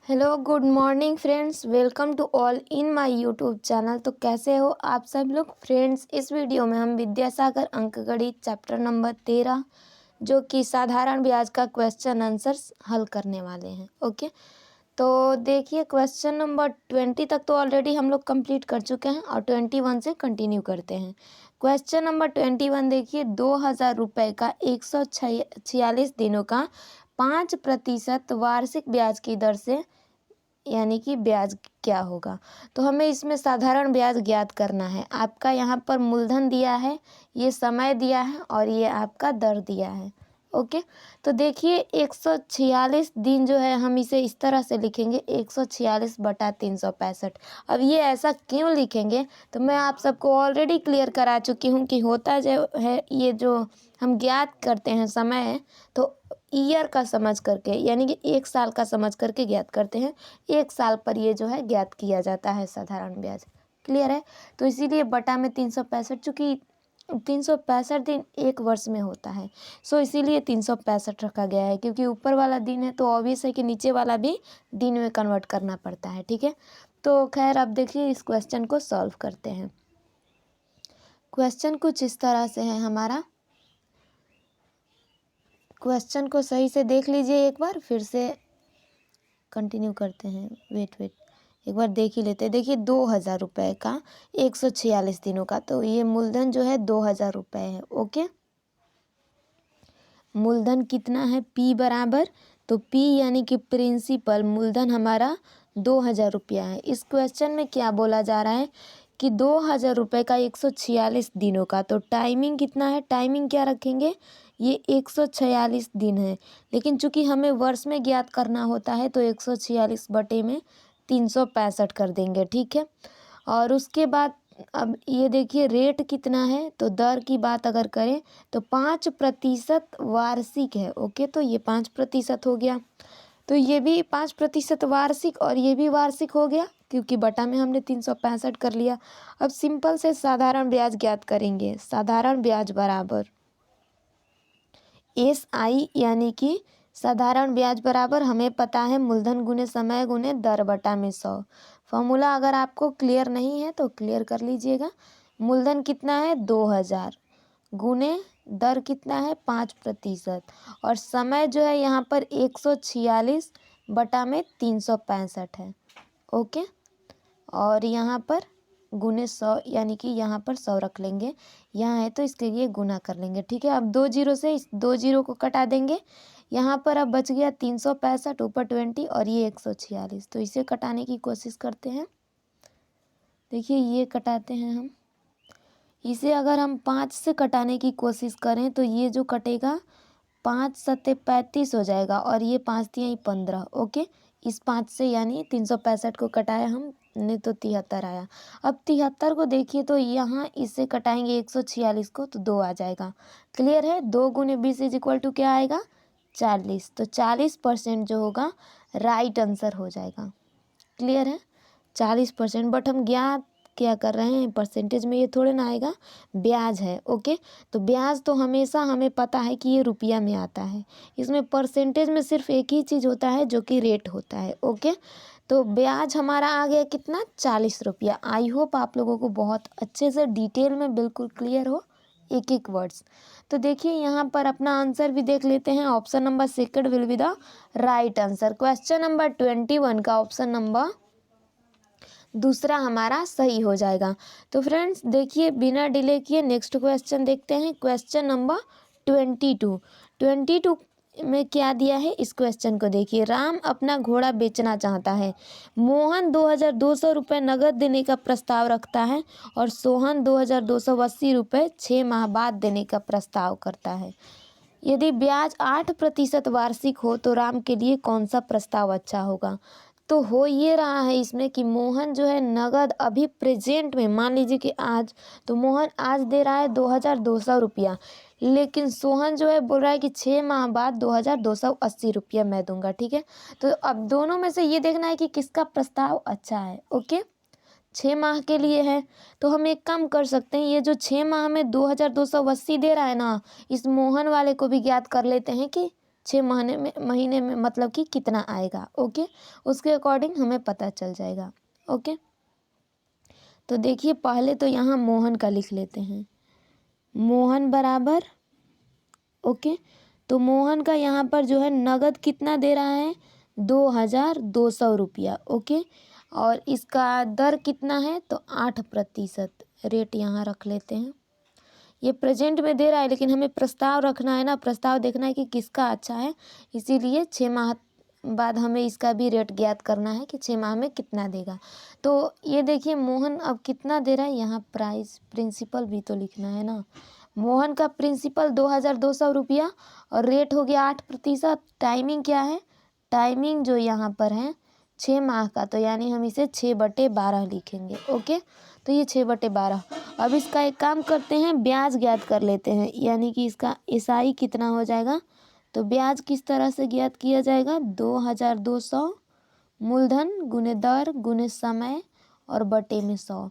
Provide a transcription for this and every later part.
Hello good morning friends, welcome to all in my YouTube channel. तो कैसे हो आप सब लोग फ्रेंड्स। इस वीडियो में हम विद्यासागर अंकगणित चैप्टर नंबर 13 जो कि साधारण ब्याज का क्वेश्चन आंसर्स हल करने वाले हैं। ओके, तो देखिए क्वेश्चन नंबर 20 तक तो ऑलरेडी हम लोग कंप्लीट कर चुके हैं और 21 से कंटिन्यू करते हैं। क्वेश्चन नंबर 21 देखिए, 2,000 रुपये का 146 दिनों का 5% वार्षिक ब्याज की दर से यानी कि ब्याज क्या होगा। तो हमें इसमें साधारण ब्याज ज्ञात करना है। आपका यहाँ पर मूलधन दिया है, ये समय दिया है और ये आपका दर दिया है। ओके, तो देखिए 146 दिन जो है हम इसे इस तरह से लिखेंगे 146/365। अब ये ऐसा क्यों लिखेंगे तो मैं आप सबको ऑलरेडी क्लियर करा चुकी हूँ कि होता जो है ये जो हम ज्ञात करते हैं समय तो ईयर का समझ करके यानी कि 1 साल का समझ करके ज्ञात करते हैं। 1 साल पर ये जो है ज्ञात किया जाता है साधारण ब्याज। क्लियर है। तो इसीलिए बटा में 365, चूँकि 365 दिन एक वर्ष में होता है, सो इसीलिए 365 रखा गया है। क्योंकि ऊपर वाला दिन है तो ऑब्वियस है कि नीचे वाला भी दिन में कन्वर्ट करना पड़ता है। ठीक है, तो खैर अब देखिए इस क्वेश्चन को सॉल्व करते हैं। क्वेश्चन कुछ इस तरह से है हमारा। क्वेश्चन को सही से देख लीजिए एक बार, फिर से कंटिन्यू करते हैं। वेट एक बार देख ही लेते हैं। देखिए 2,000 रुपये का 146 दिनों का, तो ये मूलधन जो है 2,000 रुपये है। ओके, मूलधन कितना है P बराबर, तो P यानी कि प्रिंसिपल मूलधन हमारा 2,000 रुपया है। इस क्वेश्चन में क्या बोला जा रहा है कि 2,000 रुपये का 146 दिनों का, तो टाइमिंग कितना है, टाइमिंग क्या रखेंगे, ये 146 दिन है। लेकिन चूंकि हमें वर्ष में ज्ञात करना होता है तो 146 बटे में 365 कर देंगे। ठीक है, और उसके बाद अब ये देखिए रेट कितना है, तो दर की बात अगर करें तो 5% वार्षिक है। ओके, तो ये 5% हो गया, तो ये भी 5% वार्षिक और ये भी वार्षिक हो गया क्योंकि बटा में हमने 365 कर लिया। अब सिंपल से साधारण ब्याज ज्ञात करेंगे। साधारण ब्याज बराबर SI यानी कि साधारण ब्याज बराबर हमें पता है मूलधन गुने समय गुने दर बटा में 100। फॉर्मूला अगर आपको क्लियर नहीं है तो क्लियर कर लीजिएगा। मूलधन कितना है 2,000 गुने दर कितना है 5% और समय जो है यहाँ पर 146 बटा में 365 है। ओके, और यहाँ पर गुने 100 यानी कि यहाँ पर 100 रख लेंगे, यहाँ है तो इसके लिए गुना कर लेंगे। ठीक है, अब 2 जीरो से इस 2 जीरो को कटा देंगे। यहाँ पर अब बच गया 365 ऊपर 20 और ये 146, तो इसे कटाने की कोशिश करते हैं। देखिए ये कटाते हैं हम इसे। अगर हम 5 से कटाने की कोशिश करें तो ये जो कटेगा 5 सत्ते 35 हो जाएगा और ये 5 तिहाई 15। ओके, इस 5 से यानी 365 को कटाया हमने तो 73 आया। अब 73 को देखिए तो यहाँ इससे कटाएंगे 146 को तो 2 आ जाएगा। क्लियर है, 2 गुने 20 इज इक्वल टू क्या आएगा 40। तो 40% जो होगा राइट आंसर हो जाएगा। क्लियर है, 40%। बट हम ज्ञात क्या कर रहे हैं, परसेंटेज में ये थोड़े ना आएगा, ब्याज है। ओके, तो ब्याज तो हमेशा हमें पता है कि ये रुपया में आता है। इसमें परसेंटेज में सिर्फ एक ही चीज़ होता है जो कि रेट होता है। ओके, तो ब्याज हमारा आ गया कितना 40 रुपया। आई होप आप लोगों को बहुत अच्छे से डिटेल में बिल्कुल क्लियर हो एक एक वर्ड्स। तो देखिए यहाँ पर अपना आंसर भी देख लेते हैं। Option number second will be the right answer. Question number 21 का ऑप्शन नंबर दूसरा हमारा सही हो जाएगा। तो फ्रेंड्स देखिए बिना डिले किए नेक्स्ट क्वेश्चन देखते हैं। क्वेश्चन नंबर 22 में क्या दिया है इस क्वेश्चन को देखिए। राम अपना घोड़ा बेचना चाहता है। मोहन 2,200 रुपये नगद देने का प्रस्ताव रखता है और सोहन 2,280 रुपये 6 माह बाद देने का प्रस्ताव करता है। यदि ब्याज 8% वार्षिक हो तो राम के लिए कौन सा प्रस्ताव अच्छा होगा। तो हो ये रहा है इसमें कि मोहन जो है नगद अभी प्रेजेंट में मान लीजिए कि आज, तो मोहन आज दे रहा है 2,200 रुपया, लेकिन सोहन जो है बोल रहा है कि 6 माह बाद 2,280 रुपया मैं दूंगा। ठीक है, तो अब दोनों में से ये देखना है कि किसका प्रस्ताव अच्छा है। ओके, 6 माह के लिए है तो हम एक काम कर सकते हैं, ये जो 6 माह में 2,280 दे रहा है ना, इस मोहन वाले को भी ज्ञात कर लेते हैं कि महीने में मतलब कि कितना आएगा। ओके, उसके अकॉर्डिंग हमें पता चल जाएगा। ओके, तो देखिए पहले तो यहाँ मोहन का लिख लेते हैं। मोहन बराबर, ओके, तो मोहन का यहाँ पर जो है नगद कितना दे रहा है, 2200 रुपया। ओके, और इसका दर कितना है, तो 8% रेट यहाँ रख लेते हैं। ये प्रेजेंट में दे रहा है लेकिन हमें प्रस्ताव रखना है ना, प्रस्ताव देखना है कि किसका अच्छा है, इसीलिए 6 माह बाद हमें इसका भी रेट ज्ञात करना है कि 6 माह में कितना देगा। तो ये देखिए मोहन अब कितना दे रहा है, यहाँ प्राइस प्रिंसिपल भी तो लिखना है ना। मोहन का प्रिंसिपल 2200 रुपया और रेट हो गया 8%। टाइमिंग क्या है, टाइमिंग जो यहाँ पर है 6 माह का, तो यानी हम इसे 6/12 लिखेंगे। ओके, तो ये 6/12। अब इसका एक काम करते हैं, ब्याज ज्ञात कर लेते हैं, यानी कि इसका एसआई कितना हो जाएगा। तो ब्याज किस तरह से ज्ञात किया जाएगा, 2200 मूलधन गुने दर गुने समय और बटे में 100।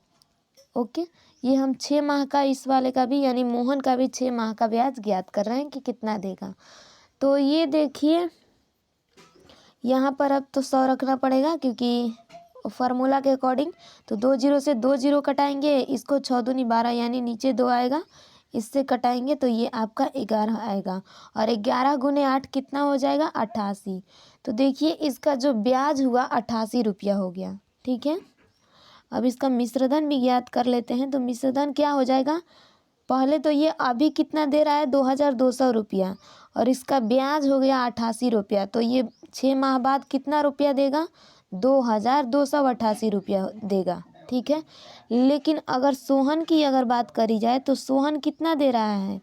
ओके, ये हम 6 माह का इस वाले का भी यानी मोहन का भी 6 माह का ब्याज ज्ञात कर रहे हैं कि कितना देगा। तो ये देखिए यहाँ पर अब तो 100 रखना पड़ेगा क्योंकि फार्मूला के अकॉर्डिंग। तो 2 जीरो से 2 जीरो कटाएंगे, इसको 6 दूनी 12 यानी नीचे 2 आएगा, इससे कटाएंगे तो ये आपका 11 आएगा। और 11 गुने 8 कितना हो जाएगा, 88। तो देखिए इसका जो ब्याज हुआ 88 रुपया हो गया। ठीक है, अब इसका मिश्रधन भी ज्ञात कर लेते हैं। तो मिश्रधन क्या हो जाएगा, पहले तो ये अभी कितना दे रहा है, 2200 रुपया और इसका ब्याज हो गया 88 रुपया। तो ये 6 माह बाद कितना रुपया देगा, 2288 रुपया देगा। ठीक है, लेकिन अगर सोहन की अगर बात करी जाए तो सोहन कितना दे रहा है,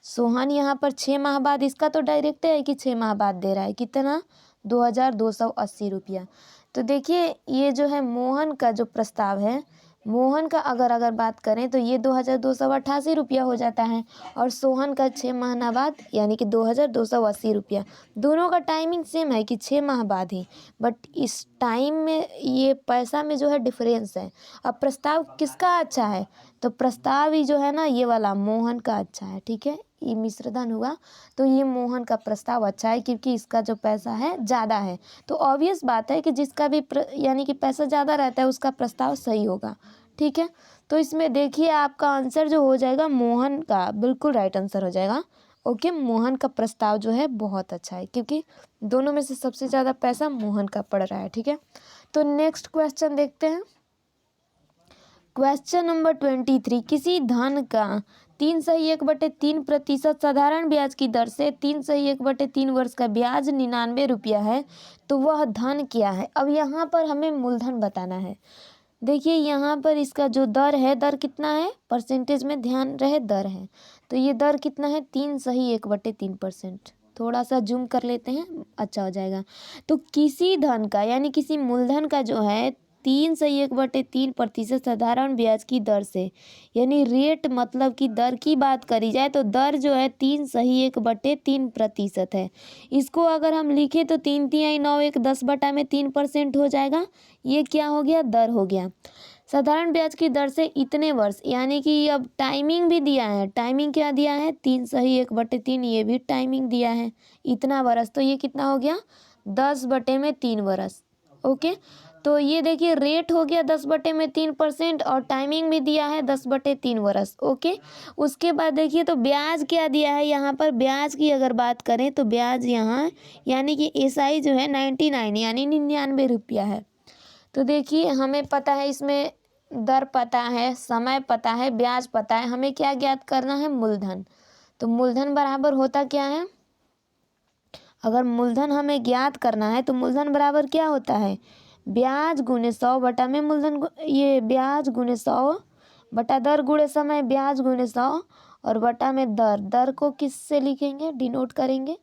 सोहन यहाँ पर 6 माह बाद, इसका तो डायरेक्ट है कि 6 माह बाद दे रहा है कितना, 2280 रुपया। तो देखिए ये जो है मोहन का जो प्रस्ताव है, मोहन का अगर बात करें तो ये 2288 रुपया हो जाता है और सोहन का 6 महीना बाद यानी कि 2280 रुपया। दोनों का टाइमिंग सेम है कि 6 माह बाद ही, बट इस टाइम में ये पैसा में जो है डिफरेंस है। अब प्रस्ताव किसका अच्छा है, तो प्रस्ताव ही जो है ना ये वाला मोहन का अच्छा है। ठीक है, ये मिश्रधन हुआ तो ये मोहन का प्रस्ताव अच्छा है क्योंकि इसका जो पैसा है ज़्यादा है। तो ऑब्वियस बात है कि जिसका भी यानी कि पैसा ज़्यादा रहता है उसका प्रस्ताव सही होगा। ठीक है, तो इसमें देखिए आपका आंसर जो हो जाएगा मोहन का बिल्कुल राइट आंसर हो जाएगा। ओके, मोहन का प्रस्ताव जो है बहुत अच्छा है क्योंकि दोनों में से सबसे ज़्यादा पैसा मोहन का पड़ रहा है। ठीक है, तो नेक्स्ट क्वेश्चन देखते हैं। क्वेश्चन नंबर 23, किसी धन का 3/1/3% साधारण ब्याज की दर से 3/1/3 वर्ष का ब्याज 99 रुपया है, तो वह धन क्या है। अब यहाँ पर हमें मूलधन बताना है। देखिए यहाँ पर इसका जो दर है, दर कितना है, परसेंटेज में ध्यान रहे दर है, तो ये दर कितना है, 3/1/3%। थोड़ा सा जूम कर लेते हैं, अच्छा हो जाएगा। तो किसी धन का यानी किसी मूलधन का जो है 3/1/3% साधारण ब्याज की दर से, यानी रेट मतलब कि दर की बात करी जाए तो दर जो है 3/1/3% है। इसको अगर हम लिखे तो 3×3=9, 10/3% हो जाएगा। ये क्या हो गया, दर हो गया। साधारण ब्याज की दर से इतने वर्ष, यानी कि अब टाइमिंग भी दिया है। टाइमिंग क्या दिया है, 3/1/3, ये भी टाइमिंग दिया है इतना वर्ष। तो ये कितना हो गया, 10/3 वर्ष। ओके, तो ये देखिए रेट हो गया 10/3% और टाइमिंग भी दिया है 10/3 वर्ष। ओके, उसके बाद देखिए तो ब्याज क्या दिया है, यहाँ पर ब्याज की अगर बात करें तो ब्याज यहाँ यानी कि एसआई जो है 99 यानी 99 रुपया है। तो देखिए हमें पता है, इसमें दर पता है, समय पता है, ब्याज पता है, हमें क्या ज्ञात करना है, मूलधन। तो मूलधन बराबर होता क्या है, अगर मूलधन हमें ज्ञात करना है तो मूलधन बराबर क्या होता है, ब्याज गुने 100 बटा में मूलधन, ये ब्याज गुने 100 बटा दर गुणे समय, ब्याज गुणे 100 और बटा में दर। दर को किस से लिखेंगे, डिनोट करेंगे,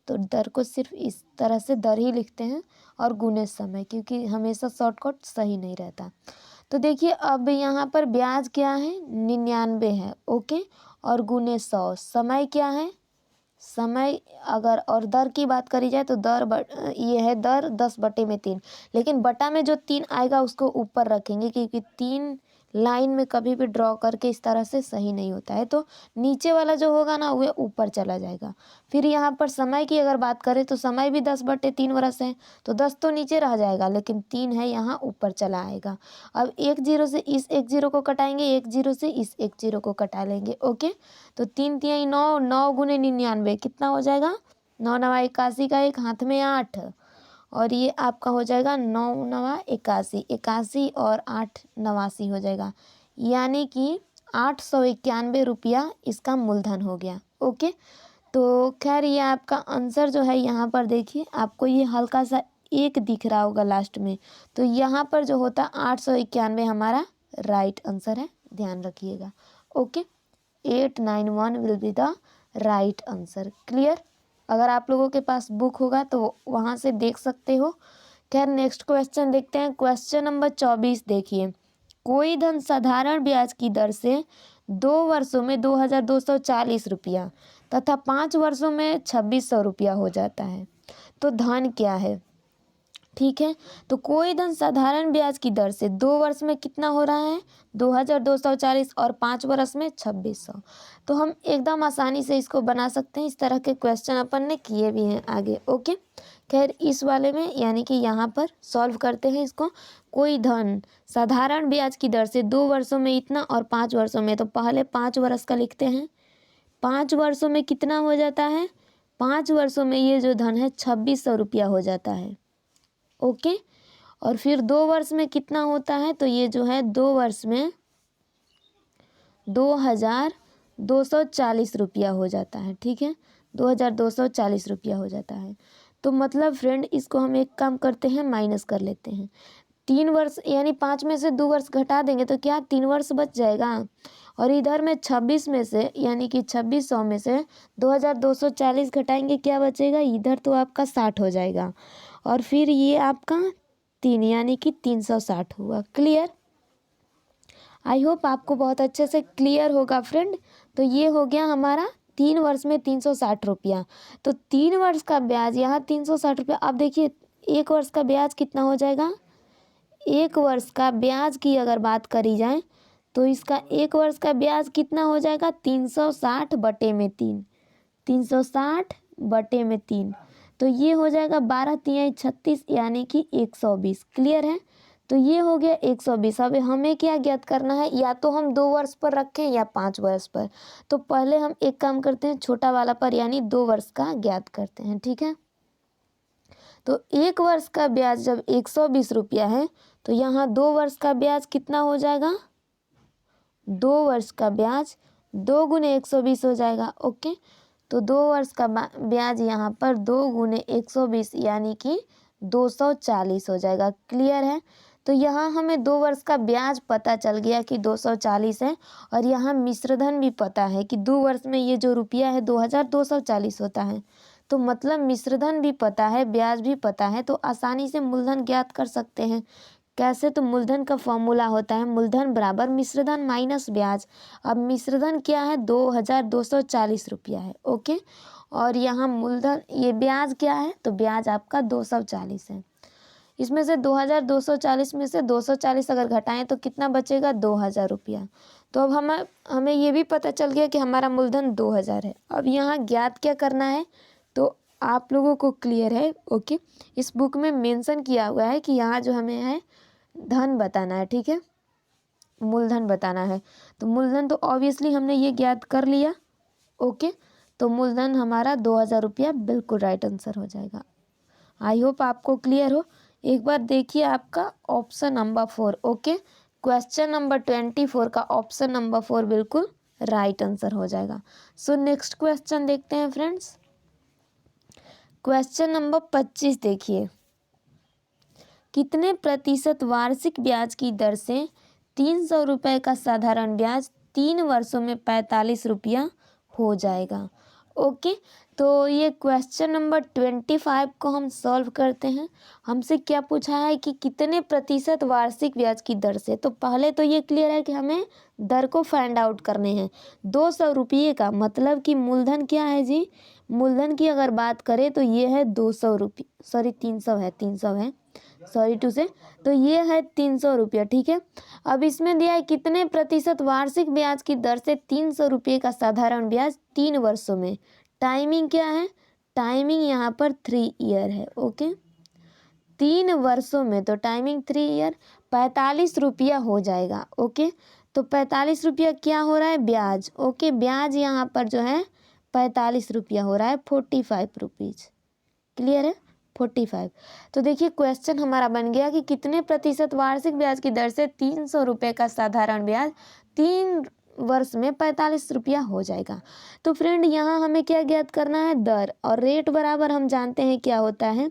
तो दर को सिर्फ इस तरह से दर ही लिखते हैं और गुने समय, क्योंकि हमेशा शॉर्टकट सही नहीं रहता। तो देखिए अब यहाँ पर ब्याज क्या है, 99 है। ओके, और गुने 100, समय क्या है, समय अगर और दर की बात करी जाए तो ये है दर 10/3, लेकिन बटा में जो 3 आएगा उसको ऊपर रखेंगे क्योंकि 3 लाइन में कभी भी ड्रॉ करके इस तरह से सही नहीं होता है। तो नीचे वाला जो होगा ना वह ऊपर चला जाएगा। फिर यहाँ पर समय की अगर बात करें तो समय भी 10/3 वर्ष है, तो 10 तो नीचे रह जाएगा लेकिन 3 है यहाँ ऊपर चला आएगा। अब एक जीरो से इस एक जीरो को कटाएंगे, एक जीरो से इस एक जीरो को कटा लेंगे। ओके, तो 3 तिहाई 9, 9 गुने 99 कितना हो जाएगा, 9 नवा 81 का एक हाथ में 8, और ये आपका हो जाएगा 9 नवा 81, 81 और 8 89 हो जाएगा, यानी कि 891 रुपया इसका मूलधन हो गया। ओके, तो खैर ये आपका आंसर जो है यहाँ पर देखिए आपको ये हल्का सा एक दिख रहा होगा लास्ट में, तो यहाँ पर जो होता 891 हमारा राइट आंसर है, ध्यान रखिएगा। Okay, 891 will be the right answer. Clear? अगर आप लोगों के पास बुक होगा तो वहाँ से देख सकते हो। खैर नेक्स्ट क्वेश्चन देखते हैं। क्वेश्चन नंबर 24 देखिए, कोई धन साधारण ब्याज की दर से 2 वर्षों में 2240 रुपया तथा 5 वर्षों में 2600 रुपया हो जाता है, तो धन क्या है? ठीक है, तो कोई धन साधारण ब्याज की दर से 2 वर्ष में कितना हो रहा है, 2240, और 5 वर्ष में 2600। तो हम एकदम आसानी से इसको बना सकते हैं। इस तरह के क्वेश्चन अपन ने किए भी हैं आगे। ओके, खैर इस वाले में यानी कि यहाँ पर सॉल्व करते हैं इसको। कोई धन साधारण ब्याज की दर से 2 वर्षों में इतना और 5 वर्षों में, तो पहले 5 वर्ष का लिखते हैं। 5 वर्षों में कितना हो जाता है, 5 वर्षों में ये जो धन है 2600 रुपया हो जाता है। ओके, और फिर 2 वर्ष में कितना होता है, तो ये जो है 2 वर्ष में 2240 रुपया हो जाता है। ठीक है, 2240 रुपया हो जाता है। तो मतलब फ्रेंड इसको हम एक काम करते हैं, माइनस कर लेते हैं। 3 वर्ष यानी 5 में से 2 वर्ष घटा देंगे तो क्या 3 वर्ष बच जाएगा, और इधर में 26 में से यानी कि 2600 में से 2240 घटाएंगे, क्या बचेगा, इधर तो आपका 60 हो जाएगा, और फिर ये आपका 3 यानी कि 360 हुआ। क्लियर? आई होप आपको बहुत अच्छे से क्लियर होगा फ्रेंड। तो ये हो गया हमारा 3 वर्ष में 360 रुपया। तो 3 वर्ष का ब्याज यहाँ 360 रुपया। अब देखिए 1 वर्ष का ब्याज कितना हो जाएगा, 1 वर्ष का ब्याज की अगर बात करी जाए तो इसका 1 वर्ष का ब्याज कितना हो जाएगा, 360/3, 360/3, तो ये हो जाएगा 12 तिहाई 36 यानी कि 120। क्लियर है? तो ये हो गया 120। अब हमें क्या ज्ञात करना है, या तो हम 2 वर्ष पर रखें या 5 वर्ष पर। तो पहले हम एक काम करते हैं, छोटा वाला पर यानी 2 वर्ष का ज्ञात करते हैं। ठीक है, तो 1 वर्ष का ब्याज जब 120 रुपया है तो यहाँ 2 वर्ष का ब्याज कितना हो जाएगा, 2 वर्ष का ब्याज 2 गुने 120 हो जाएगा। ओके, तो 2 वर्ष का ब्याज यहाँ पर 2 गुने 120 यानी कि 240 हो जाएगा। क्लियर है? तो यहाँ हमें 2 वर्ष का ब्याज पता चल गया कि 240 है, और यहाँ मिश्रधन भी पता है कि 2 वर्ष में ये जो रुपया है 2240 होता है। तो मतलब मिश्रधन भी पता है, ब्याज भी पता है, तो आसानी से मूलधन ज्ञात कर सकते हैं। कैसे? तो मूलधन का फॉर्मूला होता है मूलधन बराबर मिश्रधन माइनस ब्याज। अब मिश्रधन क्या है, 2240 रुपया है। ओके, और यहाँ मूलधन ये ब्याज क्या है, तो ब्याज आपका 240 है। इसमें से 2240 में से 240 अगर घटाएं तो कितना बचेगा, 2000 रुपया। तो अब हमें ये भी पता चल गया कि हमारा मूलधन 2000 है। अब यहाँ ज्ञात क्या करना है, तो आप लोगों को क्लियर है। ओके, इस बुक में मेंशन किया हुआ है कि यहाँ जो हमें है धन बताना है। ठीक है, मूलधन बताना है। तो मूलधन तो ऑब्वियसली हमने ये ज्ञात कर लिया। ओके, तो मूलधन हमारा 2000 रुपया बिल्कुल राइट आंसर हो जाएगा। आई होप आपको क्लियर हो। एक बार देखिए आपका option number 4। Okay, question number 24 का ऑप्शन नंबर 4 बिल्कुल राइट आंसर हो जाएगा। सो नेक्स्ट क्वेश्चन देखते हैं फ्रेंड्स। क्वेश्चन नंबर 25 देखिए, कितने प्रतिशत वार्षिक ब्याज की दर से 300 रुपये का साधारण ब्याज 3 वर्षों में 45 रुपया हो जाएगा। ओके, तो ये क्वेश्चन नंबर 25 को हम सॉल्व करते हैं। हमसे क्या पूछा है कि कितने प्रतिशत वार्षिक ब्याज की दर से, तो पहले तो ये क्लियर है कि हमें दर को फाइंड आउट करने हैं। 200 रुपये का मतलब कि मूलधन क्या है जी, मूलधन की अगर बात करें तो ये है 200 रुपये, सॉरी 300 है, 300 है। सॉरी टू से, तो ये है 300 रुपया, ठीक है। अब इसमें दिया है कितने प्रतिशत वार्षिक ब्याज की दर से 300 रुपये का साधारण ब्याज 3 वर्षों में। टाइमिंग क्या है, टाइमिंग यहाँ पर 3 ईयर है, ओके। 3 वर्षों में तो टाइमिंग 3 ईयर, 45 रुपया हो जाएगा, ओके। तो 45 रुपया क्या हो रहा है, ब्याज, ओके। ब्याज यहाँ पर जो है 45 रुपया हो रहा है, 45 रुपीज़, क्लियर है, 45। तो देखिए क्वेश्चन हमारा बन गया कि कितने प्रतिशत वार्षिक ब्याज की दर से 300 रुपये का साधारण ब्याज 3 वर्ष में 45 रुपया हो जाएगा। तो फ्रेंड यहाँ हमें क्या ज्ञात करना है, दर, और रेट बराबर हम जानते हैं क्या होता है,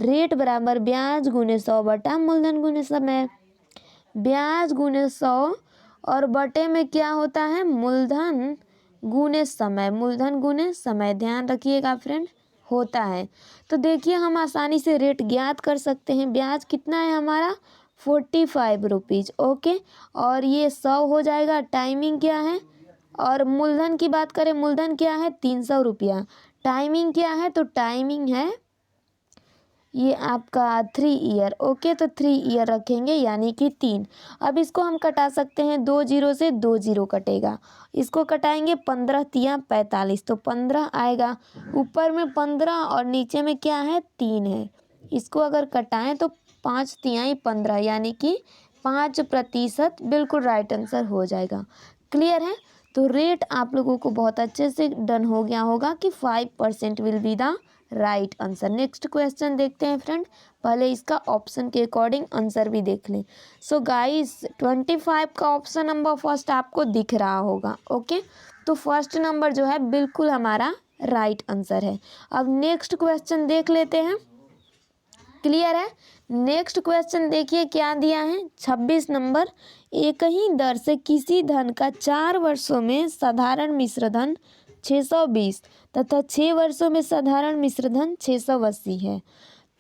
रेट बराबर ब्याज गुने 100 बटा मूलधन गुने समय। ब्याज गुने 100 और बटे में क्या होता है, मूलधन गुने समय, मूलधन गुने समय, ध्यान रखिएगा फ्रेंड, होता है। तो देखिए हम आसानी से रेट ज्ञात कर सकते हैं। ब्याज कितना है हमारा, 45 रुपीज़, ओके। और ये 100 हो जाएगा, टाइमिंग क्या है, और मूलधन की बात करें, मूलधन क्या है 300 रुपया, टाइमिंग क्या है, तो टाइमिंग है ये आपका 3 ईयर, ओके। तो 3 ईयर रखेंगे यानी कि 3। अब इसको हम कटा सकते हैं, 2 जीरो से 2 जीरो कटेगा, इसको कटाएंगे 15 तिया 45, तो 15 आएगा, ऊपर में 15 और नीचे में क्या है 3 है, इसको अगर कटाएं तो 5 तियाई 15 यानी कि 5%, बिल्कुल राइट आंसर हो जाएगा, क्लियर है। तो रेट आप लोगों को बहुत अच्छे से डन हो गया होगा कि 5% will be the right answer. Next question देखते हैं फ्रेंड, पहले इसका ऑप्शन के अकॉर्डिंग आंसर भी देख लें। सो गाइस 25 का ऑप्शन नंबर फर्स्ट आपको दिख रहा होगा, ओके। तो फर्स्ट नंबर जो है बिल्कुल हमारा राइट आंसर है। अब नेक्स्ट क्वेश्चन देख लेते हैं, क्लियर है। नेक्स्ट क्वेश्चन देखिए क्या दिया है, 26 नंबर, एक ही दर से किसी धन का 4 वर्षों में साधारण मिश्र धन 620 तथा 6 वर्षों में साधारण मिश्र धन 680 है,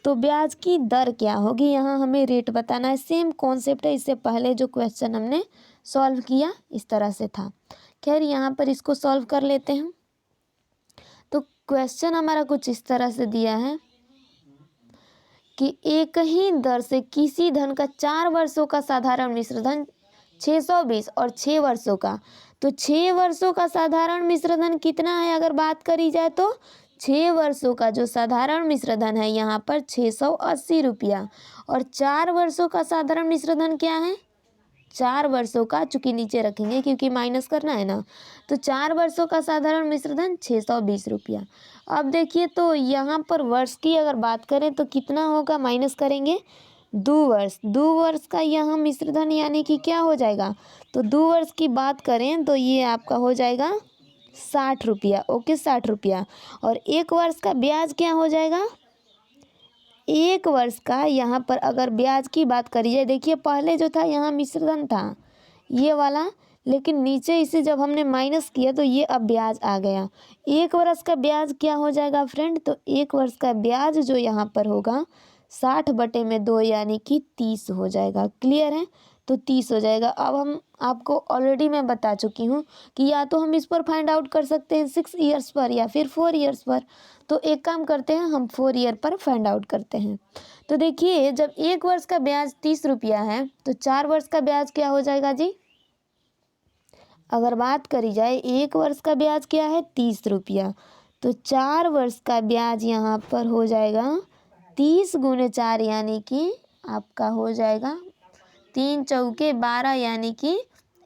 तो ब्याज की दर क्या होगी, यहाँ हमें रेट बताना है। सेम कॉन्सेप्ट है, इससे पहले जो क्वेश्चन हमने सॉल्व किया इस तरह से था। खैर यहाँ पर इसको सॉल्व कर लेते हैं। तो क्वेश्चन हमारा कुछ इस तरह से दिया है कि एक ही दर से किसी धन का 4 वर्षों का साधारण मिश्र धन 620 और 6 वर्षों का, तो 6 वर्षों का साधारण मिश्र धन कितना है, अगर बात करी जाए तो 6 वर्षों का जो साधारण मिश्र धन है यहाँ पर 680 रुपया, और 4 वर्षों का साधारण मिश्र धन क्या है, 4 वर्षों का, चूंकि नीचे रखेंगे क्योंकि माइनस करना है ना, तो 4 वर्षों का साधारण मिश्र धन 620 रुपया। अब देखिए तो यहाँ पर वर्ष की अगर बात करें तो कितना होगा, माइनस करेंगे 2 वर्ष, 2 वर्ष का यहाँ मिश्र धन यानी कि क्या हो जाएगा, तो 2 वर्ष की बात करें तो ये आपका हो जाएगा 60 रुपया, ओके 60 रुपया। और 1 वर्ष का ब्याज क्या हो जाएगा, 1 वर्ष का यहाँ पर अगर ब्याज की बात करी जाए, देखिए पहले जो था यहाँ मिश्रधन था ये वाला, लेकिन नीचे इसे जब हमने माइनस किया तो ये अब ब्याज आ गया। 1 वर्ष का ब्याज क्या हो जाएगा फ्रेंड, तो 1 वर्ष का ब्याज जो यहाँ पर होगा 60/2 यानी कि 30 हो जाएगा, क्लियर है। तो 30 हो जाएगा। अब हम आपको ऑलरेडी मैं बता चुकी हूँ कि या तो हम इस पर फाइंड आउट कर सकते हैं 6 ईयर्स पर या फिर 4 ईयर्स पर, तो एक काम करते हैं हम 4 ईयर पर फाइंड आउट करते हैं। तो देखिए जब 1 वर्ष का ब्याज 30 रुपया है तो 4 वर्ष का ब्याज क्या हो जाएगा जी, अगर बात करी जाए 1 वर्ष का ब्याज क्या है 30 रुपया, तो 4 वर्ष का ब्याज यहाँ पर हो जाएगा 30 गुने 4 यानी कि आपका हो जाएगा 3 चौके 12 यानी कि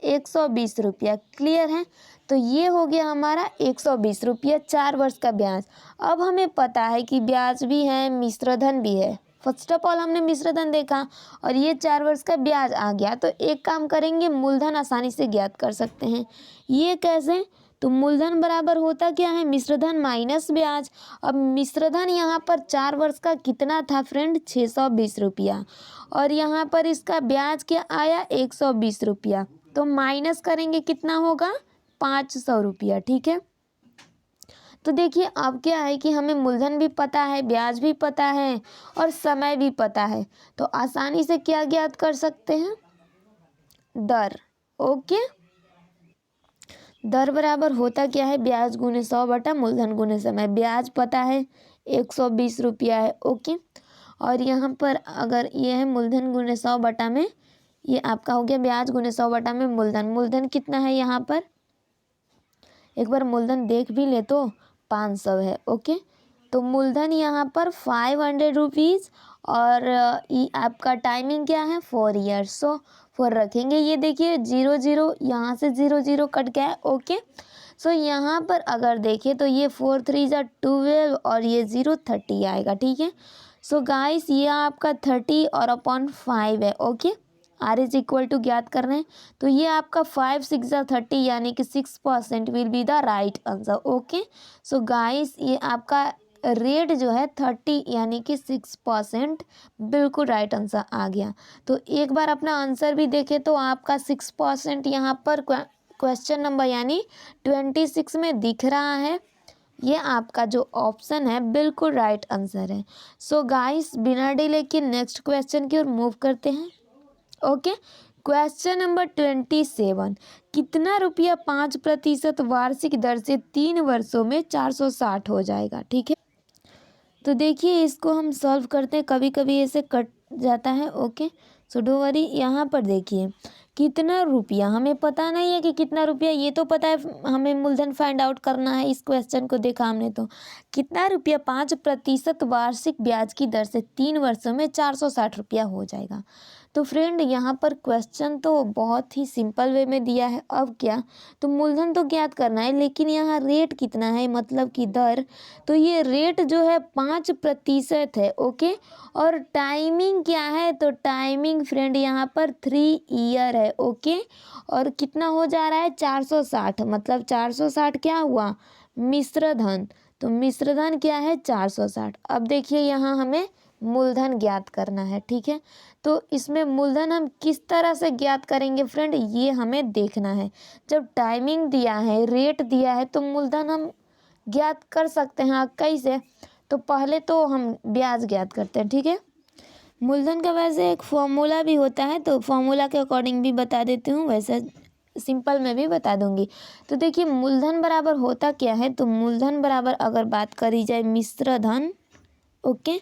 120 रुपया, क्लियर है। तो ये हो गया हमारा 120 रुपया 4 वर्ष का ब्याज। अब हमें पता है कि ब्याज भी है मिश्रधन भी है, फर्स्ट ऑफ ऑल हमने मिश्रधन देखा और ये 4 वर्ष का ब्याज आ गया, तो एक काम करेंगे मूलधन आसानी से ज्ञात कर सकते हैं। ये कैसे, तो मूलधन बराबर होता क्या है, मिश्रधन माइनस ब्याज। अब मिश्रधन यहाँ पर 4 वर्ष का कितना था फ्रेंड 620 रुपया, और यहाँ पर इसका ब्याज क्या आया 120 रुपया, तो माइनस करेंगे कितना होगा 500 रुपया, ठीक है। तो देखिए अब क्या है कि हमें मूलधन भी पता है, ब्याज भी पता है और समय भी पता है, तो आसानी से क्या ज्ञात कर सकते हैं, दर, ओके। दर बराबर होता क्या है, ब्याज गुने 100 बटा मूलधन गुने समय। ब्याज पता है 120 रुपया है, ओके। और यहाँ पर अगर ये है मूलधन गुने 100 बटा में, ये आपका हो गया ब्याज गुने 100 बटा में मूलधन। मूलधन कितना है यहाँ पर, एक बार मूलधन देख भी ले तो 500 है। ओके, तो मूलधन यहाँ पर 500 रुपीज़ और ये आपका टाइमिंग क्या है 4 ईयर्स। सो 4 रखेंगे। ये देखिए 0 0 यहाँ से 0 0 कट गया है। ओके, सो यहाँ पर अगर देखें तो ये 4 3 जा 12 और ये 0 30 आएगा। ठीक है, सो गाइस ये आपका 30 और अपॉन 5 है। Okay, R is equal to ज्ञात कर रहे हैं, तो ये आपका 5 6 जा 30 यानी कि 6% will be the right answer. Okay, so guys ये आपका रेट जो है 30 यानी कि 6% बिल्कुल राइट आंसर आ गया। तो एक बार अपना आंसर भी देखें तो आपका 6% यहाँ पर क्वेश्चन नंबर यानी 26 में दिख रहा है। ये आपका जो ऑप्शन है बिल्कुल राइट आंसर है। सो गाइस बिना डिले के नेक्स्ट क्वेश्चन की ओर मूव करते हैं। ओके, क्वेश्चन नंबर 27, कितना रुपया 5% वार्षिक दर से 3 वर्षों में 460 हो जाएगा। ठीक है, तो देखिए इसको हम सॉल्व करते हैं, कभी कभी ऐसे कट जाता है। Okay, so don't worry. यहाँ पर देखिए कितना रुपया, हमें पता नहीं है कि कितना रुपया, ये तो पता है हमें मूलधन फाइंड आउट करना है। इस क्वेश्चन को देखा हमने तो कितना रुपया 5% वार्षिक ब्याज की दर से 3 वर्षों में 460 रुपया हो जाएगा। तो फ्रेंड यहाँ पर क्वेश्चन तो बहुत ही सिंपल वे में दिया है। अब क्या, तो मूलधन तो ज्ञात करना है, लेकिन यहाँ रेट कितना है मतलब कि दर, तो ये रेट जो है 5% है। ओके, और टाइमिंग क्या है, तो टाइमिंग फ्रेंड यहाँ पर 3 ईयर है। ओके, और कितना हो जा रहा है 460, मतलब 460 क्या हुआ मिश्र धन, तो मिश्र धन क्या है 460। अब देखिए यहाँ हमें मूलधन ज्ञात करना है। ठीक है, तो इसमें मूलधन हम किस तरह से ज्ञात करेंगे फ्रेंड, ये हमें देखना है। जब टाइमिंग दिया है, रेट दिया है, तो मूलधन हम ज्ञात कर सकते हैं। कैसे, तो पहले तो हम ब्याज ज्ञात करते हैं। ठीक है, मूलधन का वैसे एक फॉर्मूला भी होता है, तो फॉर्मूला के अकॉर्डिंग भी बता देती हूँ, वैसे सिंपल में भी बता दूंगी। तो देखिए मूलधन बराबर होता क्या है, तो मूलधन बराबर अगर बात करी जाए मिश्र धन। ओके,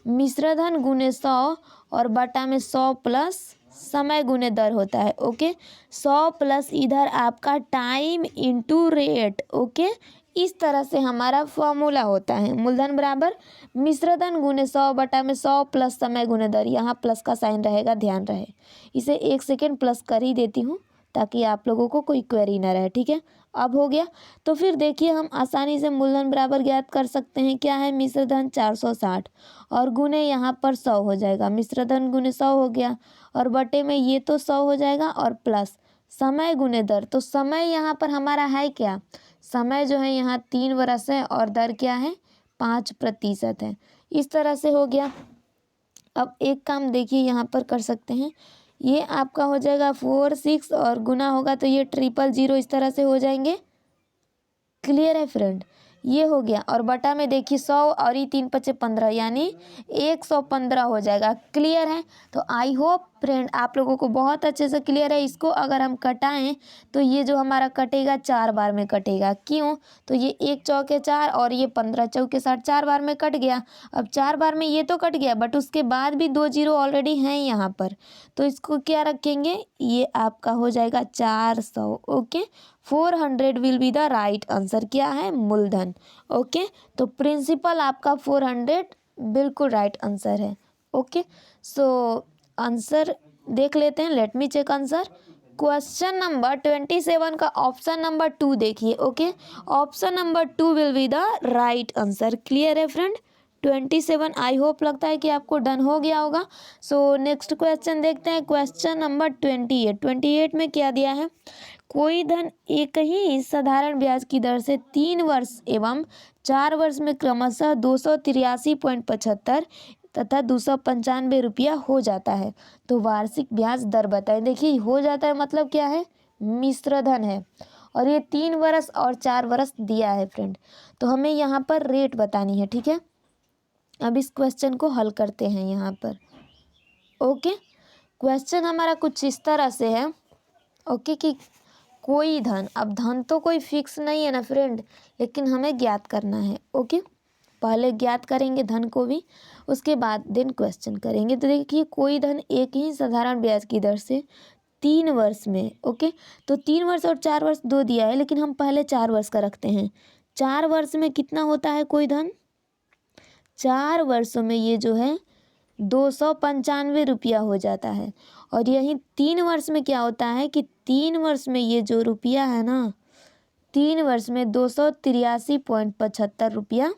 मिश्र धन गुने 100 और बटा में 100 प्लस समय गुने दर होता है। ओके, 100 प्लस इधर आपका टाइम इंटू रेट। ओके, इस तरह से हमारा फॉर्मूला होता है। मूलधन बराबर मिश्र धन गुने 100 बटा में 100 प्लस समय गुने दर, यहाँ प्लस का साइन रहेगा, ध्यान रहे। इसे 1 सेकेंड प्लस कर ही देती हूँ ताकि आप लोगों को कोई क्वेरी ना रहे। ठीक है, अब हो गया। तो फिर देखिए हम आसानी से मूलधन बराबर ज्ञात कर सकते हैं। क्या है मिश्र धन 460 और गुने यहाँ पर 100 हो जाएगा, मिश्र धन गुने 100 हो गया, और बटे में ये तो 100 हो जाएगा, और प्लस समय गुने दर, तो समय यहाँ पर हमारा है क्या, समय जो है यहाँ 3 वर्ष है और दर क्या है 5% है। इस तरह से हो गया। अब एक काम देखिए यहाँ पर कर सकते हैं, ये आपका हो जाएगा 4 6 और गुना होगा तो ये 000, इस तरह से हो जाएंगे। क्लियर है फ्रेंड, ये हो गया। और बटा में देखिए 100 और ये 3 5 15 यानी 115 हो जाएगा। क्लियर है, तो आई होप फ्रेंड आप लोगों को बहुत अच्छे से क्लियर है। इसको अगर हम कटाएं तो ये जो हमारा कटेगा 4 बार में कटेगा। क्यों, तो ये 1 चौके 4 और ये 15 चौके 60, 4 बार में कट गया। अब 4 बार में ये तो कट गया, बट उसके बाद भी 2 जीरो ऑलरेडी हैं यहाँ पर, तो इसको क्या रखेंगे, ये आपका हो जाएगा 400। Okay, 400 will be the right answer. क्या है मूलधन। ओके, तो प्रिंसिपल आपका 400 बिल्कुल राइट आंसर है। ओके, सो आंसर देख लेते हैं। Let me check answer. Question number 27 का ऑप्शन नंबर 2 देखिए। Okay, option number 2 will be the right answer. Clear है फ्रेंड, 27 आई होप लगता है कि आपको डन हो गया होगा। सो नेक्स्ट क्वेश्चन देखते हैं। क्वेश्चन नंबर 28 में क्या दिया है, कोई धन एक ही साधारण ब्याज की दर से 3 वर्ष एवं 4 वर्ष में क्रमशः 283.75 तथा 295 रुपया हो जाता है, तो वार्षिक ब्याज दर बताएं। देखिए हो जाता है मतलब क्या है, मिश्र धन है, और ये 3 वर्ष और 4 वर्ष दिया है फ्रेंड, तो हमें यहाँ पर रेट बतानी है। ठीक है, अब इस क्वेश्चन को हल करते हैं यहाँ पर। ओके, क्वेश्चन हमारा कुछ इस तरह से है। ओके, कि कोई धन, अब धन तो कोई फिक्स नहीं है ना फ्रेंड, लेकिन हमें ज्ञात करना है। ओके, पहले ज्ञात करेंगे धन को भी, उसके बाद देन क्वेश्चन करेंगे। तो देखिए कोई धन एक ही साधारण ब्याज की दर से 3 वर्ष में, ओके, तो 3 वर्ष और 4 वर्ष दो दिया है, लेकिन हम पहले 4 वर्ष का रखते हैं। 4 वर्ष में कितना होता है कोई धन? 4 वर्षों में ये जो है 295 रुपया हो जाता है। और यही 3 वर्ष में क्या होता है कि 3 वर्ष में ये जो रुपया है ना, 3 वर्ष में 283.75 रुपया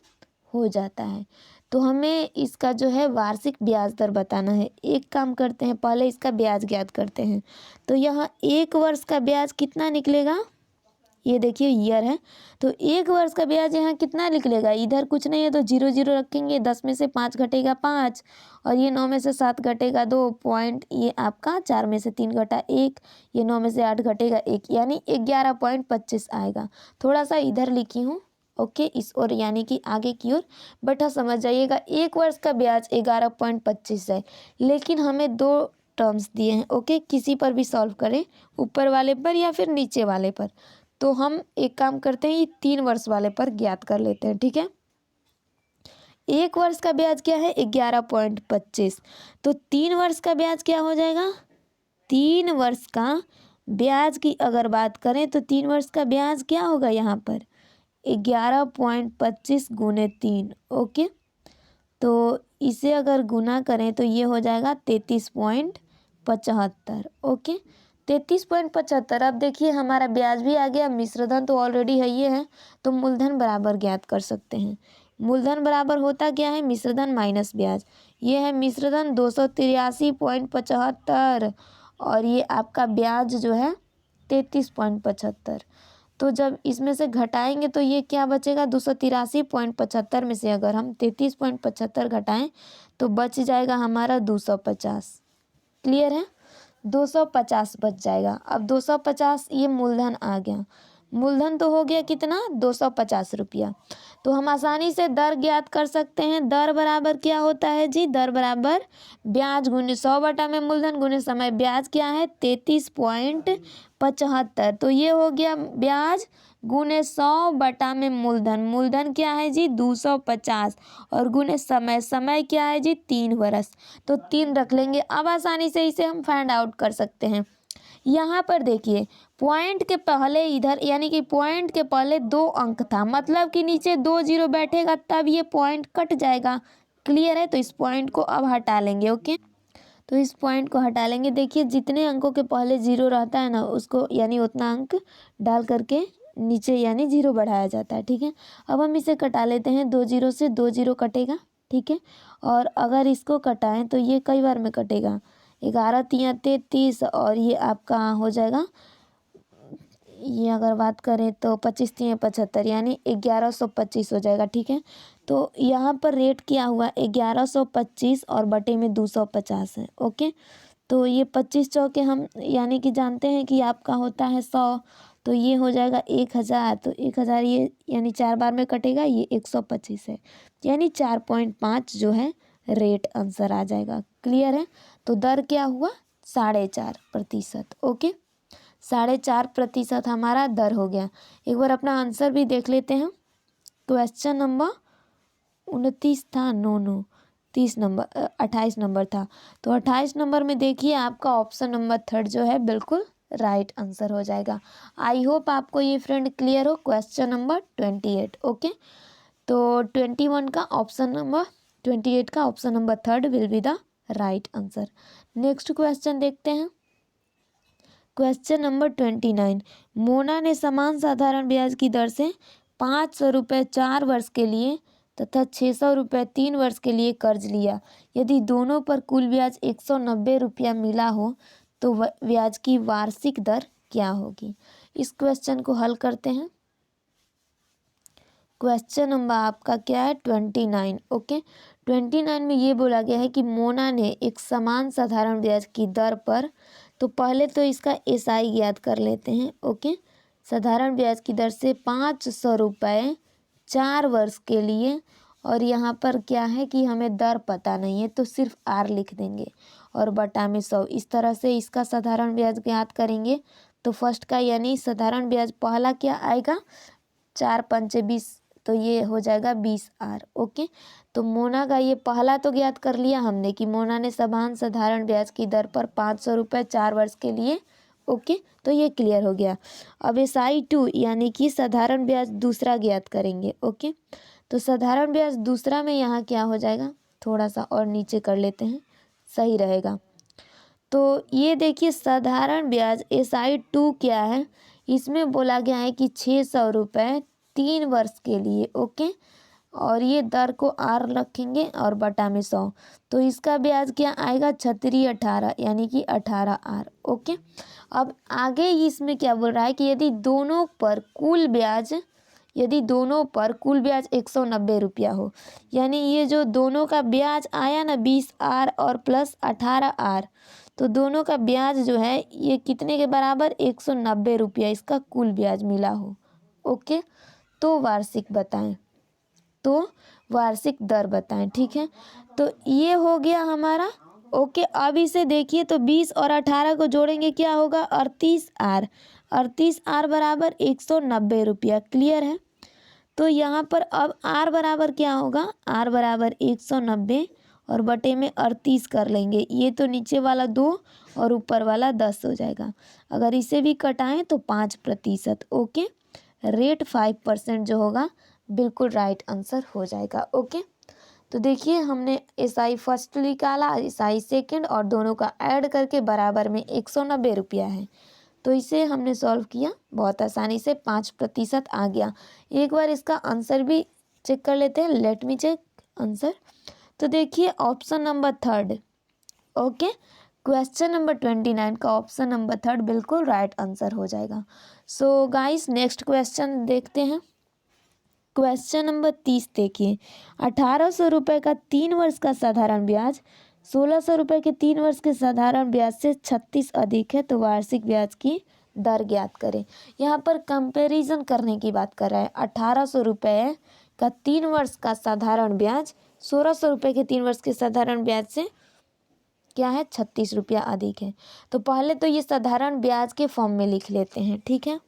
हो जाता है। तो हमें इसका जो है वार्षिक ब्याज दर बताना है। एक काम करते हैं, पहले इसका ब्याज ज्ञात करते हैं। तो यहाँ 1 वर्ष का ब्याज कितना निकलेगा? ये देखिए ईयर है, तो 1 वर्ष का ब्याज यहाँ कितना निकलेगा? इधर कुछ नहीं है तो 0 0 रखेंगे, 10 में से 5 घटेगा 5, और ये 9 में से 7 घटेगा 2 पॉइंट, ये आपका 4 में से 3 घटा 1, ये 9 में से 8 घटेगा 1, यानी 11.25 आएगा। थोड़ा सा इधर लिखी हूँ, ओके, इस ओर यानी कि आगे की ओर, बट हाँ समझ जाइएगा 1 वर्ष का ब्याज 11.25 है, लेकिन हमें 2 टर्म्स दिए हैं, ओके। किसी पर भी सॉल्व करें, ऊपर वाले पर या फिर नीचे वाले पर। तो हम एक काम करते हैं, ये 3 वर्ष वाले पर ज्ञात कर लेते हैं, ठीक है। 1 वर्ष का ब्याज क्या है? 11.25। तो 3 वर्ष का ब्याज क्या हो जाएगा? 3 वर्ष का ब्याज की अगर बात करें तो 3 वर्ष का ब्याज क्या होगा यहाँ पर? 11.25 गुने 3, ओके। तो इसे अगर गुना करें तो ये हो जाएगा 33.75, ओके। 33.75। अब देखिए हमारा ब्याज भी आ गया, मिश्रधन तो ऑलरेडी है, ये है, तो मूलधन बराबर ज्ञात कर सकते हैं। मूलधन बराबर होता क्या है? मिश्रधन माइनस ब्याज। ये है मिश्रधन 283.75, और ये आपका ब्याज जो है 33.75। तो जब इसमें से घटाएंगे तो ये क्या बचेगा? 283.75 में से अगर हम 33.75 घटाएं तो बच जाएगा हमारा 250। क्लियर है? 250 बच जाएगा। अब 250 ये मूलधन आ गया। मूलधन तो हो गया कितना? 250 रुपया। तो हम आसानी से दर ज्ञात कर सकते हैं। दर बराबर क्या होता है जी? दर बराबर ब्याज गुने 100 बटा में मूलधन गुने समय। ब्याज क्या है? 33.75। तो ये हो गया ब्याज गुने 100 बटा में मूलधन। मूलधन क्या है जी? 250, और गुने समय। समय क्या है जी? 3 वर्ष। तो 3 रख लेंगे। अब आसानी से इसे हम फाइंड आउट कर सकते हैं। यहाँ पर देखिए पॉइंट के पहले इधर, यानी कि पॉइंट के पहले 2 अंक था, मतलब कि नीचे 2 0 बैठेगा तब ये पॉइंट कट जाएगा। क्लियर है? तो इस पॉइंट को अब हटा लेंगे, ओके। तो इस पॉइंट को हटा लेंगे। देखिए जितने अंकों के पहले 0 रहता है ना, उसको यानी उतना अंक डाल करके नीचे यानी 0 बढ़ाया जाता है, ठीक है। अब हम इसे कटा लेते हैं। 2 0 से 2 0 कटेगा, ठीक है। और अगर इसको कटाएं तो ये कई बार में कटेगा? 11 3 33, और ये आपका हो जाएगा, ये अगर बात करें तो 25 3 75, यानी 1125 हो जाएगा, ठीक है। तो यहाँ पर रेट क्या हुआ? 1125 और बटे में 250 है, ओके। तो ये 25 चौके हम यानी कि जानते हैं कि आपका होता है 100, तो ये हो जाएगा 1000। तो 1000 ये यानी 4 बार में कटेगा, ये 125 है, यानी 4.5 जो है रेट आंसर आ जाएगा। क्लियर है? तो दर क्या हुआ? 4.5%, ओके। 4.5% हमारा दर हो गया। एक बार अपना आंसर भी देख लेते हैं। क्वेश्चन नंबर 29 था, नो 30 नंबर 28 नंबर था। तो 28 नंबर में देखिए आपका ऑप्शन नंबर 3 जो है बिल्कुल राइट आंसर हो जाएगा। आई होप आपको ये फ्रेंड क्लियर हो। Question number 28, okay. तो 21 का ऑप्शन नंबर 28 का option number 3 will be the right answer. Next question देखते हैं। Question number 29। मोना ने समान साधारण ब्याज की दर से 500 रुपये 4 वर्ष के लिए तथा 600 रुपये 3 वर्ष के लिए कर्ज लिया। यदि दोनों पर कुल ब्याज 190 रुपया मिला हो तो ब्याज की वार्षिक दर क्या होगी? इस क्वेश्चन को हल करते हैं। क्वेश्चन नंबर आपका क्या है? 29, ओके। 29 में ये बोला गया है कि मोना ने एक समान साधारण ब्याज की दर पर, तो पहले तो इसका एसआई ज्ञात कर लेते हैं, ओके। साधारण ब्याज की दर से 500 रुपये 4 वर्ष के लिए, और यहाँ पर क्या है कि हमें दर पता नहीं है तो सिर्फ आर लिख देंगे, और बटा में 100। इस तरह से इसका साधारण ब्याज ज्ञात करेंगे। तो फर्स्ट का यानी साधारण ब्याज पहला क्या आएगा? 4 पंचे 20, तो ये हो जाएगा 20R। ओके, तो मोना का ये पहला तो ज्ञात कर लिया हमने कि मोना ने साधारण ब्याज की दर पर 500 रुपये 4 वर्ष के लिए। ओके, तो ये क्लियर हो गया। अब SI2 यानी कि साधारण ब्याज दूसरा ज्ञात करेंगे। ओके, तो साधारण ब्याज दूसरा में यहाँ क्या हो जाएगा, थोड़ा सा और नीचे कर लेते हैं, सही रहेगा। तो ये देखिए साधारण ब्याज SI2 क्या है, इसमें बोला गया है कि 600 रुपये 3 वर्ष के लिए। ओके, और ये दर को R रखेंगे और बटा में 100, तो इसका ब्याज क्या आएगा 18 यानी कि 18R। ओके, अब आगे इसमें क्या बोल रहा है कि यदि दोनों पर कुल ब्याज 190 रुपया हो, यानी ये जो दोनों का ब्याज आया ना 20R और प्लस 18R, तो दोनों का ब्याज जो है ये कितने के बराबर 190 रुपया इसका कुल ब्याज मिला हो। ओके, तो वार्षिक बताएं, तो वार्षिक दर बताएं। ठीक है, तो ये हो गया हमारा। ओके, अब इसे देखिए तो 20 और 18 को जोड़ेंगे क्या होगा 38R बराबर 190 रुपया। क्लियर है, तो यहाँ पर अब R बराबर क्या होगा, R बराबर 190 और बटे में 38 कर लेंगे। ये तो नीचे वाला 2 और ऊपर वाला 10 हो जाएगा। अगर इसे भी कटाएं तो 5%। ओके, रेट 5% जो होगा बिल्कुल राइट आंसर हो जाएगा। ओके, तो देखिए हमने SI फर्स्ट निकाला, SI सेकेंड और दोनों का ऐड करके बराबर में 190 रुपया है। तो इसे हमने सॉल्व किया बहुत आसानी से, 5% आ गया। एक बार इसका आंसर भी चेक कर लेते हैं, लेट मी चेक आंसर। तो देखिए option number 3, okay, question number 29 का ऑप्शन नंबर 3 बिल्कुल राइट आंसर हो जाएगा। सो गाइस नेक्स्ट क्वेश्चन देखते हैं। क्वेश्चन नंबर 30 देखिए, 1800 रुपये का 3 वर्ष का साधारण ब्याज 1600 रुपये के 3 वर्ष के साधारण ब्याज से 36 अधिक है, तो वार्षिक ब्याज की दर ज्ञात करें। यहाँ पर कंपैरिजन करने की बात कर रहा है। 1800 रुपये का 3 वर्ष का साधारण ब्याज 1600 रुपये के 3 वर्ष के साधारण ब्याज से क्या है 36 रुपया अधिक है। तो पहले तो ये साधारण ब्याज के फॉर्म में लिख लेते हैं। ठीक है,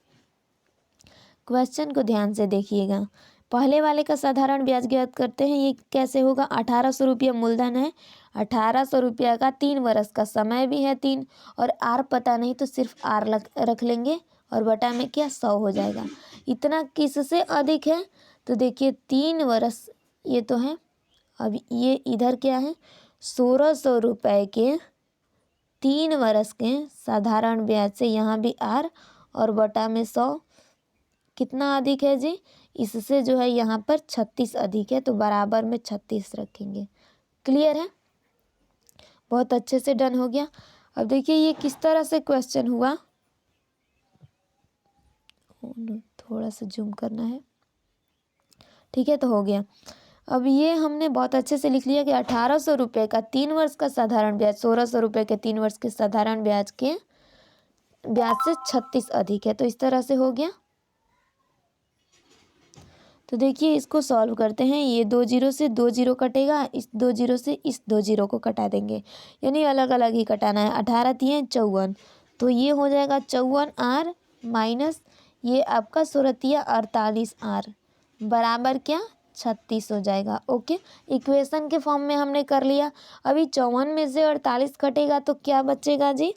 क्वेश्चन को ध्यान से देखिएगा। पहले वाले का साधारण ब्याज ज्ञात करते हैं। ये कैसे होगा, 1800 रुपया मूलधन है, 1800 रुपया का 3 वर्ष का समय भी है 3, और R पता नहीं तो सिर्फ R रख लेंगे और बटा में क्या 100 हो जाएगा। इतना किससे अधिक है, तो देखिए 3 वर्ष ये तो है, अब ये इधर क्या है 1600 रुपये के 3 वर्ष के साधारण ब्याज से यहाँ भी R और बटा में 100 कितना अधिक है जी, इससे जो है यहाँ पर 36 अधिक है, तो बराबर में 36 रखेंगे। क्लियर है, बहुत अच्छे से डन हो गया। अब देखिए ये किस तरह से क्वेश्चन हुआ, थोड़ा सा जूम करना है। ठीक है, तो हो गया। अब ये हमने बहुत अच्छे से लिख लिया कि 1800 रुपये का 3 वर्ष का साधारण ब्याज 1600 रुपये के 3 वर्ष के साधारण ब्याज के ब्याज से 36 अधिक है, तो इस तरह से हो गया। तो देखिए इसको सॉल्व करते हैं। ये 2 जीरो से 2 जीरो कटेगा, इस 2 जीरो से इस 2 जीरो को कटा देंगे, यानी अलग अलग ही कटाना है। 18 तिये 54, तो ये हो जाएगा 54R माइनस ये आपका 16 48R बराबर क्या 36 हो जाएगा। ओके, इक्वेशन के फॉर्म में हमने कर लिया। अभी 54 में से 48 कटेगा तो क्या बचेगा जी,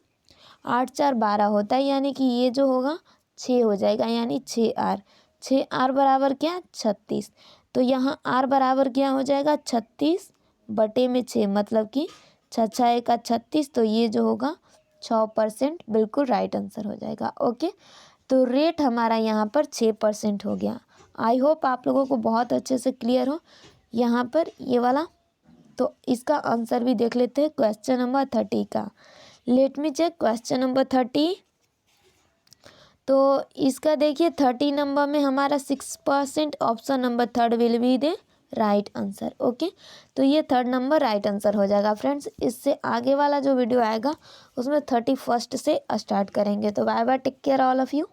8 4 12 होता है, यानी कि ये जो होगा 6 हो जाएगा, यानी 6R। 6R बराबर क्या 36, तो यहाँ R बराबर क्या हो जाएगा 36 बटे में 6, मतलब कि 6 6 का 36, तो ये जो होगा 6% बिल्कुल राइट आंसर हो जाएगा। ओके, तो रेट हमारा यहाँ पर 6% हो गया। आई होप आप लोगों को बहुत अच्छे से क्लियर हो यहाँ पर ये वाला। तो इसका आंसर भी देख लेते हैं क्वेश्चन नंबर 30 का। Let me check question number 30। तो इसका देखिए 30 नंबर में हमारा 6%, option number 3 will be the right answer. Okay, तो ये 3rd नंबर राइट आंसर हो जाएगा फ्रेंड्स। इससे आगे वाला जो वीडियो आएगा उसमें 31st से स्टार्ट करेंगे। तो bye bye, take care all of you.